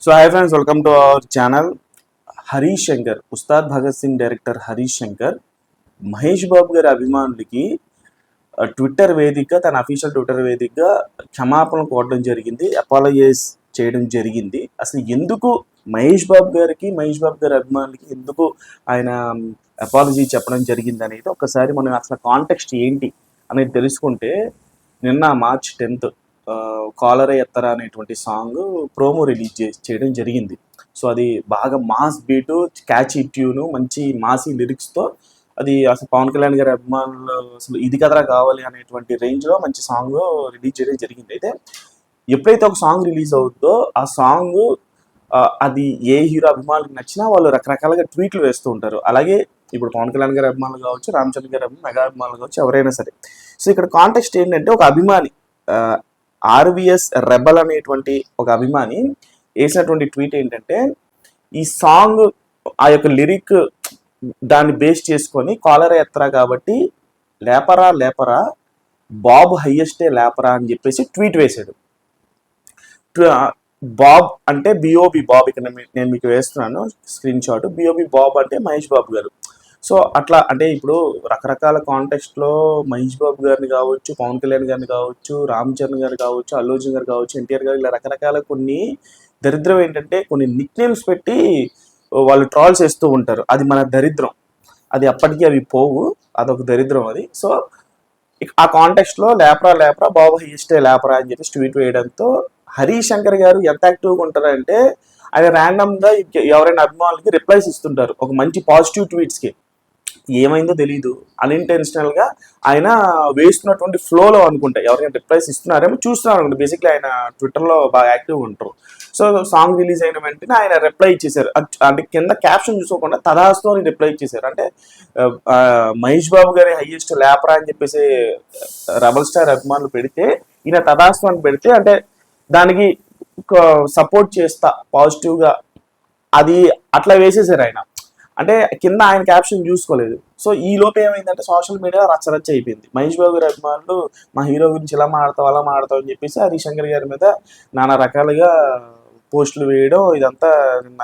So hi friends, welcome to our channel. Harish Shankar, Ustaad Bhagat Singh director Harish Shankar Mahesh Babu గారి అభిమానులకి Twitter వేదిక, తన అఫీషియల్ ట్విట్టర్ వేదిక క్షమాపణ కోరడం జరిగింది, అపాలజైజ్ చేయడం జరిగింది. అసలు ఎందుకు మహేష్ బాబు గారికి, మహేష్ బాబు గారి అభిమానులకి ఎందుకు ఆయన అపాలజీ చెప్పడం జరిగింది అనేది ఒకసారి మనం అసలు కాంటెక్స్ట్ ఏంటి అనేది తెలుసుకుంటే, నిన్న మార్చ్ 10th కాలరే ఎత్తరా అనేటువంటి సాంగ్ ప్రోమో రిలీజ్ చేయడం జరిగింది. సో అది బాగా మాస్ బీటు, క్యాచీ ట్యూను, మంచి మాసీ లిరిక్స్తో అది అసలు పవన్ కళ్యాణ్ గారి అభిమానులు అసలు ఇది కదరా కావాలి అనేటువంటి రేంజ్లో మంచి సాంగ్ రిలీజ్ చేయడం జరిగింది. అయితే ఎప్పుడైతే ఒక సాంగ్ రిలీజ్ అవుతుందో ఆ సాంగ్ అది ఏ హీరో అభిమానులకు నచ్చినా వాళ్ళు రకరకాలుగా ట్వీట్లు వేస్తూ ఉంటారు. అలాగే ఇప్పుడు పవన్ కళ్యాణ్ గారి అభిమానులు కావచ్చు, రామ్ చరణ్ గారి మెగా అభిమానులు కావచ్చు, ఎవరైనా సరే. సో ఇక్కడ కాంటెక్స్ట్ ఏంటంటే, ఒక అభిమాని ఆర్విఎస్ రెబల్ అనేటువంటి ఒక అభిమాని వేసినటువంటి ట్వీట్ ఏంటంటే, ఈ సాంగ్ ఆ యొక్క లిరిక్ దాన్ని బేస్ చేసుకొని కాలర్ ఎత్తరా కాబట్టి లేపరా లేపరా బాబ్ హైయెస్టే లేపరా అని చెప్పేసి ట్వీట్ వేశాడు. బాబ్ అంటే బిఓబి బాబ్, ఇక్కడ నేను మీకు వేస్తున్నాను స్క్రీన్ షాట్. బిఓబి బాబ్ అంటే మహేష్ బాబు గారు. సో అట్లా అంటే ఇప్పుడు రకరకాల కాంటెక్స్ట్లో మహేష్ బాబు గారిని కావచ్చు, పవన్ కళ్యాణ్ గారిని కావచ్చు, రామ్ చరణ్ గారు కావచ్చు, అల్లు అర్జున్ గారు కావచ్చు, ఎన్టీఆర్ గారు, ఇలా రకరకాల కొన్ని దరిద్రం ఏంటంటే కొన్ని నిక్ నేమ్స్ పెట్టి వాళ్ళు ట్రాల్స్ చేస్తూ ఉంటారు. అది మన దరిద్రం, అది అప్పటికీ అవి పోవు, అదొక దరిద్రం అది. సో ఆ కాంటెక్స్ట్లో లేపరా లేపరా బాబు హైయెస్టే లేపరా అని చెప్పి ట్వీట్ వేయడంతో హరీష్ శంకర్ గారు ఎంత యాక్టివ్గా ఉంటారంటే, ఆయన ర్యాండమ్గా ఎవరైనా అభిమానులకి రిప్లైస్ ఇస్తుంటారు ఒక మంచి పాజిటివ్ ట్వీట్స్కి. ఏమైందో తెలీదు, అన్ఇంటెన్షనల్గా ఆయన వేస్తున్నటువంటి ఫ్లోలో అనుకుంటా ఎవరైనా రిప్లైస్ ఇస్తున్నారేమో చూస్తున్నారు అనుకుంటా. బేసిక్లీ ఆయన ట్విట్టర్లో బాగా యాక్టివ్గా ఉంటారు. సో సాంగ్ రిలీజ్ అయిన వెంటనే ఆయన రిప్లై ఇచ్చేసారు. అంటే కింద క్యాప్షన్ చూసుకోకుండా తదాస్తో రిప్లై ఇచ్చేసారు. అంటే మహేష్ బాబు గారి హైయెస్ట్ లేపరా అని చెప్పేసి రెబల్ స్టార్ అభిమానులు పెడితే, ఈయన తదాస్తో అని పెడితే, అంటే దానికి సపోర్ట్ చేస్తా పాజిటివ్గా అది అట్లా వేసేసారు ఆయన. అంటే కింద ఆయన క్యాప్షన్ చూసుకోలేదు. సో ఈ లోపు ఏమైందంటే సోషల్ మీడియా రచ్చరచ్చ అయిపోయింది. మహేష్ బాబు గారి అభిమానులు మా హీరో గురించి ఇలా మాడతావు అలా మాడతావు అని చెప్పేసి హరీష్ శంకర్ గారి మీద నానా రకాలుగా పోస్టులు వేయడం, ఇదంతా నిన్న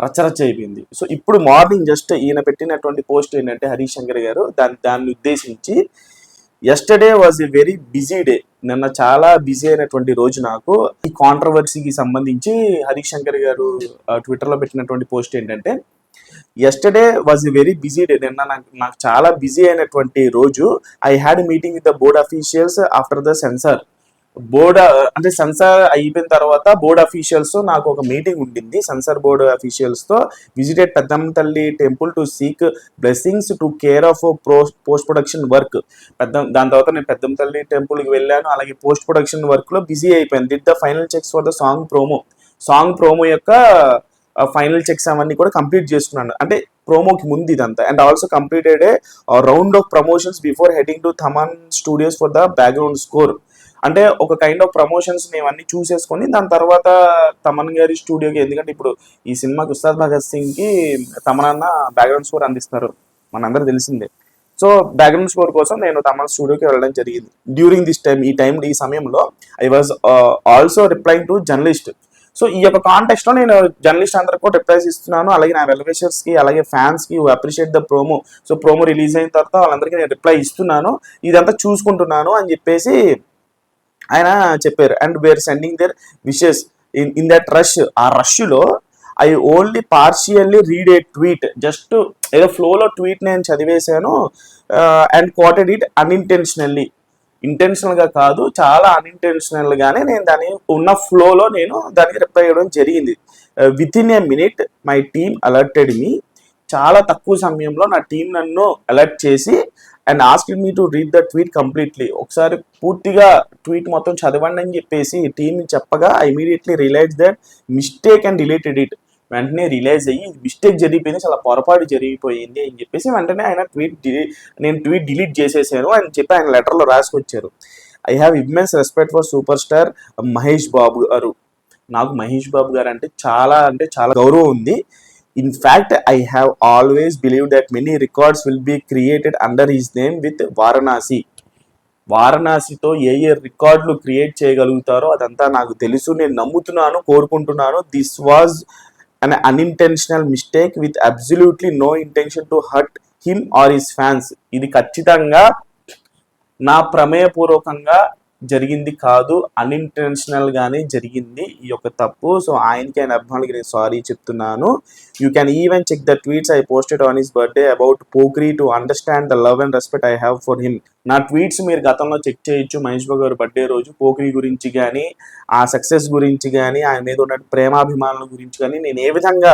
రచ్చరచ్చ అయిపోయింది. సో ఇప్పుడు మార్నింగ్ జస్ట్ ఈయన పెట్టినటువంటి పోస్ట్ ఏంటంటే, హరీష్ శంకర్ గారు దాన్ని ఉద్దేశించి, yesterday was a very busy day, నిన్న చాలా బిజీ అయినటువంటి రోజు నాకు. ఈ కాంట్రవర్సీకి సంబంధించి హరీష్ శంకర్ గారు ట్విట్టర్లో పెట్టినటువంటి పోస్ట్ ఏంటంటే, yesterday was a very busy day, నిన్న నాకు చాలా బిజీ అయినటువంటి రోజు. I had meeting with the board officials after the censor. Board అంటే సెన్సార్ అయిపోయిన తర్వాత బోర్డ్ అఫీషియల్స్ నాకు ఒక మీటింగ్ ఉండింది. సెన్సార్ బోర్డ్ అఫీషియల్స్తో విజిటెడ్ పెద్దమ్మ తల్లి temple to seek blessings to care of post production work. దాని తర్వాత నేను పెద్దమ్మ తల్లి టెంపుల్కి వెళ్ళాను. అలాగే పోస్ట్ ప్రొడక్షన్ వర్క్లో బిజీ అయిపోయాను. Did the final checks for the song promo యొక్క ఫైనల్ చెక్స్ అవన్నీ కూడా కంప్లీట్ చేసుకున్నాను. అంటే ప్రోమోకి ముందు ఇదంతా. And also completed A round of promotions before heading to Thaman studios for the background score. అంటే ఒక కైండ్ ఆఫ్ ప్రమోషన్స్ ఇవన్నీ చూసేసుకొని దాని తర్వాత తమన్ గారి స్టూడియోకి, ఎందుకంటే ఇప్పుడు ఈ సినిమాకి ఉస్తాద్ భగత్ సింగ్కి తమన్ బ్యాక్గ్రౌండ్ స్కోర్ అందిస్తారు, మనందరూ తెలిసిందే. సో బ్యాక్గ్రౌండ్ స్కోర్ కోసం నేను తమన్ స్టూడియోకి వెళ్ళడం జరిగింది. డ్యూరింగ్ దిస్ టైం, ఈ సమయంలో I was also replying to journalist. So ఈ యొక్క కాంటెక్స్ట్లో నేను జర్నలిస్ట్ అందరికి కూడా రిప్లైస్ ఇస్తున్నాను. అలాగే నా వెల్విషర్స్కి, అలాగే ఫ్యాన్స్కి appreciate the promo. So promo release అయిన తర్వాత వాళ్ళందరికీ నేను రిప్లై ఇస్తున్నాను, ఇదంతా చూసుకుంటున్నాను అని చెప్పేసి ఆయన చెప్పారు. And were sending their wishes in that rush. ఆ రష్లో I only partially read a tweet, just ఏదో ఫ్లోలో ట్వీట్ నేను చదివేశాను. అండ్ క్వాటెడ్ ఇట్ అన్ఇంటెన్షనల్లీ, ఇంటెన్షనల్గా కాదు, చాలా అన్ఇంటెన్షనల్గానే నేను దాని ఉన్న ఫ్లోలో నేను దానికి రిప్లై ఇవ్వడం జరిగింది. Within a minute my team alerted me. చాలా తక్కువ సమయంలో నా టీం నన్ను అలర్ట్ చేసి and asked me to read the tweet completely. ఒకసారి పూర్తిగా ట్వీట్ మొత్తం చదవండి అని చెప్పేసి టీం చెప్పగా I immediately realize that mistake and deleted it. వెంటనే రియలైజ్ అయ్యి మిస్టేక్ జరిగిపోయింది, చాలా పొరపాటు జరిగిపోయింది అని చెప్పేసి వెంటనే ఆయన నేను ట్వీట్ డిలీట్ చేసేసాను అని చెప్పి ఆయన లెటర్లో రాసుకొచ్చారు. I have immense respect for super star Mahesh Babu గారు. నాకు మహేష్ బాబు గారు అంటే చాలా గౌరవం ఉంది. In fact, I have always believed that many records will be created under his name with Varanasi. వారణాసితో ఏ ఏ రికార్డులు క్రియేట్ చేయగలుగుతారో అదంతా నాకు తెలుసు, నేను నమ్ముతున్నాను, కోరుకుంటున్నాను. This was an unintentional mistake with absolutely no intention to hurt him or his fans. ఇది ఖచ్చితంగా నా ప్రమేయపూర్వకంగా జరిగింది కాదు, అన్ఇంటెన్షనల్ గానే జరిగింది ఈ యొక్క తప్పు. సో ఆయనకి ఆయన అభిమానులకి నేను సారీ చెప్తున్నాను. You can even check the tweets I posted on his birthday about Pokiri to understand the love and respect I have for him. నా ట్వీట్స్ మీరు గతంలో చెక్ చేయొచ్చు. మహేష్ బాబు గారు బర్త్డే రోజు పోక్రీ గురించి కానీ, ఆ సక్సెస్ గురించి కానీ, ఆయన మీద ఉన్న ప్రేమాభిమానుల గురించి కానీ నేను ఏ విధంగా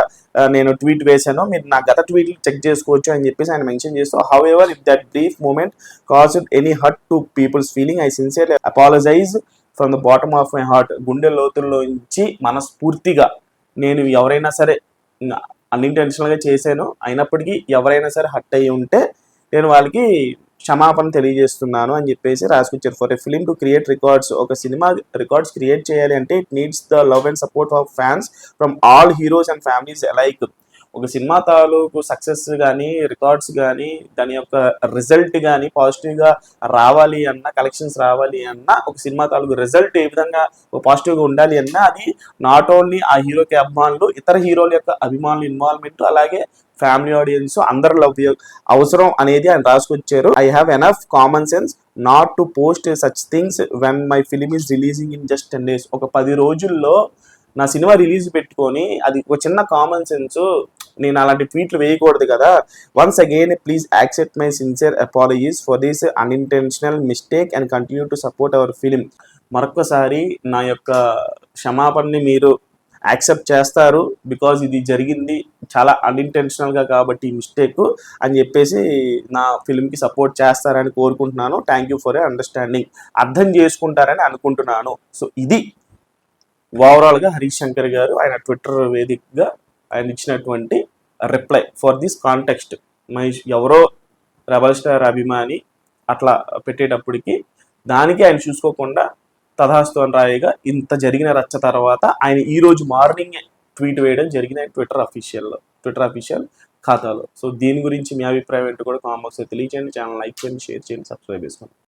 నేను ట్వీట్ వేశానో మీరు నా గత ట్వీట్లు చెక్ చేసుకోవచ్చు అని చెప్పేసి ఆయన మెన్షన్ చేస్తూ, however if that brief moment caused any hurt to people's feeling, I sincerely apologize from the bottom of my heart. గుండె లోతుల్లోంచి మనస్ఫూర్తిగా నేను ఎవరైనా సరే అన్ఇంటెన్షనల్గా చేశాను, అయినప్పటికీ ఎవరైనా సరే హర్ట్ అయ్యి ఉంటే నేను వాళ్ళకి క్షమాపణ తెలియజేస్తున్నాను అని చెప్పేసి రాసుకొచ్చారు. For a film to create records, ఒక సినిమా రికార్డ్స్ క్రియేట్ చేయాలి అంటే it needs the love and support of fans from all heroes and families alike. ఒక సినిమా తాలూకు సక్సెస్ కానీ, రికార్డ్స్ కానీ, దాని యొక్క రిజల్ట్ కానీ పాజిటివ్గా రావాలి అన్నా, కలెక్షన్స్ రావాలి అన్నా, ఒక సినిమా తాలూకు రిజల్ట్ ఏ విధంగా పాజిటివ్గా ఉండాలి అన్నా, అది నాట్ ఓన్లీ ఆ హీరోకి అభిమానులు, ఇతర హీరోల యొక్క అభిమానులు ఇన్వాల్వ్మెంట్, అలాగే ఫ్యామిలీ ఆడియన్స్ అందరు లవ్ అవసరం అనేది ఆయన రాసుకొచ్చారు. I have enough common sense not to post such things when my film is releasing in just 10 days. ఒక 10 రోజుల్లో నా సినిమా రిలీజ్ పెట్టుకొని అది ఒక చిన్న కామన్ సెన్స్, నేను అలాంటి ట్వీట్లు వేయకూడదు కదా. Once again please accept my sincere apologies for this unintentional mistake and continue to support our film. మరొకసారి నా యొక్క క్షమాపణని మీరు యాక్సెప్ట్ చేస్తారు, బికాజ్ ఇది జరిగింది చాలా అన్ఇంటెన్షనల్గా కాబట్టి ఈ మిస్టేక్ అని చెప్పేసి నా ఫిల్మ్కి సపోర్ట్ చేస్తారని కోరుకుంటున్నాను. థ్యాంక్ యూ ఫర్ అండర్స్టాండింగ్, అర్థం చేసుకుంటారని అనుకుంటున్నాను. సో ఇది ఓవరాల్గా హరీష్ శంకర్ గారు ఆయన ట్విట్టర్ వేదికగా ఆయన ఇచ్చినటువంటి reply for this context. Mahesh ఎవరో రెబల్ స్టార్ అభిమాని అట్లా పెట్టేటప్పటికి దానికి ఆయన చూసుకోకుండా తథాస్తు అని రాయిగా ఇంత జరిగిన రచ్చ తర్వాత ఆయన ఈ రోజు మార్నింగ్ ట్వీట్ వేయడం జరిగింది ఆయన ట్విట్టర్ అఫీషియల్ ఖాతాలో. సో దీని గురించి మీ అభిప్రాయం ఏంటో కూడా కామెంట్ బాక్స్లో తెలియచేయండి. ఛానల్ లైక్ చేయండి, షేర్ చేయండి, సబ్స్క్రైబ్ చేసుకోండి.